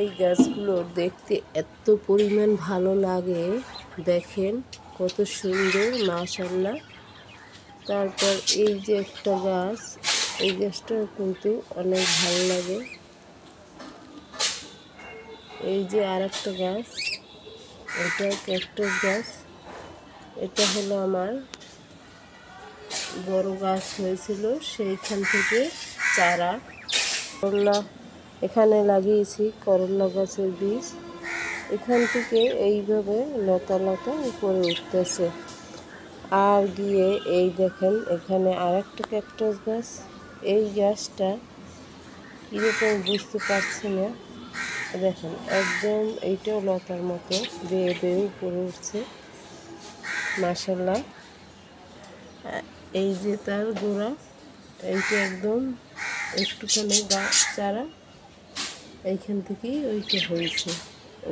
এই গাছগুলো দেখতে এত পরিমাণ ভালো লাগে, দেখেন কত সুন্দর মাশাআল্লাহ। তারপর এই যে একটা গাছ, এই গাছটাও কিন্তু অনেক ভালো লাগে। এই যে আর একটা গাছ, এটা ক্যাকটাস গাছ। এটা হলো আমার বড় গাছ হয়েছিল, সেইখান থেকে চারা করলা এখানে লাগিয়েছি, করলা গাছের বীজ। এখান থেকে এইভাবে লতা লতা উপরে উঠতেছে। আর গিয়ে এই দেখেন এখানে আরেকটা ক্যাকটাস গাছ। এই গাছটা কীরকম বুঝতে পারছি না, দেখেন একদম এইটাও লতার মতো বেয়ে বেয়ে উপরে উঠছে মাশাআল্লাহ। এই যে তার গোড়া, এইটা একদম একটুখানি গাছ চারা, এইখান থেকেই ওইটা হয়েছে,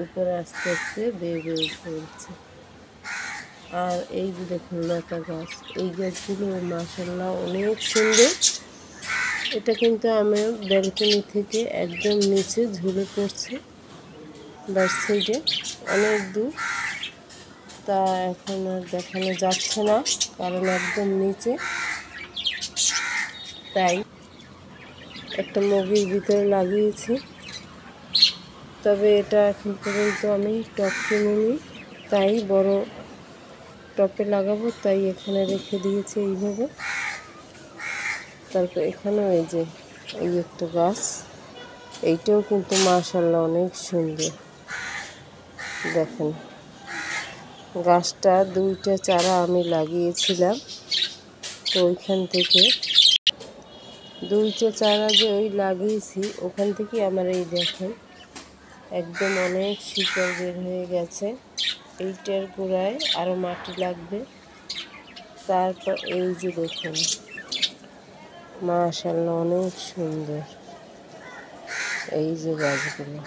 উপরে আস্তে আস্তে বেয়ে বেয়ে উপরে উঠছে। আর এই যে দেখুন লতা গাছ, এই গাছগুলো মাশাআল্লাহ অনেক সুন্দর। এটা কিন্তু আমার ব্যালকনি থেকে একদম নিচে ঝুলে পড়ছে, ব্যাক সাইডে অনেক দূর। তা এখন আর দেখানো যাচ্ছে না, কারণ একদম নিচে। তাই একটা মগের ভিতরে লাগিয়েছি, তবে এটা এখন পর্যন্ত আমি টব কিনিনি, তাই বড় টবে লাগাবো, তাই এখানে রেখে দিয়েছি এইভাবে। তারপর এখানেও এই যে এই একটা গাছ, এইটাও কিন্তু মাশাআল্লাহ অনেক সুন্দর। দেখেন গাছটা দুইটা চারা আমি লাগিয়েছিলাম, তো ওইখান থেকে দুইটা চারা যে ওই লাগিয়েছি, ওখান থেকে আমার এই দেখেন একদম অনেক শিকড় বের হয়ে গেছে। এইটার গোড়ায় আরও মাটি লাগবে। তারপর এই যে দেখুন মাশাআল্লাহ অনেক সুন্দর। এই যে গাছগুলো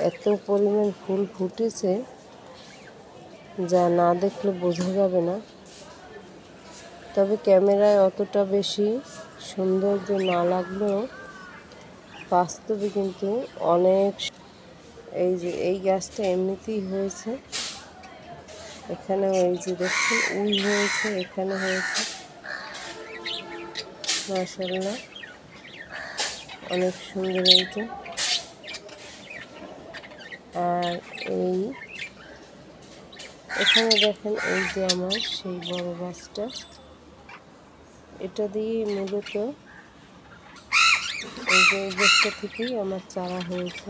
এত পরিমাণ ফুল ফুটেছে, যা না দেখলে বোঝা যাবে না। তবে ক্যামেরায় অতটা বেশি সৌন্দর্য না লাগলেও বাস্তবে কিন্তু অনেক। এই যে এই গাছটা এমনিতেই হয়েছে, এখানেও এই যে দেখছেন উল হয়েছে, এখানে হয়েছে মাশাআল্লাহ অনেক সুন্দর হয়েছে। আর এই এখানে দেখেন এই যে আমার সেই বড় গাছটা, এটা দিয়ে মূলত এই যে গাছটা থেকেই আমার চারা হয়েছে।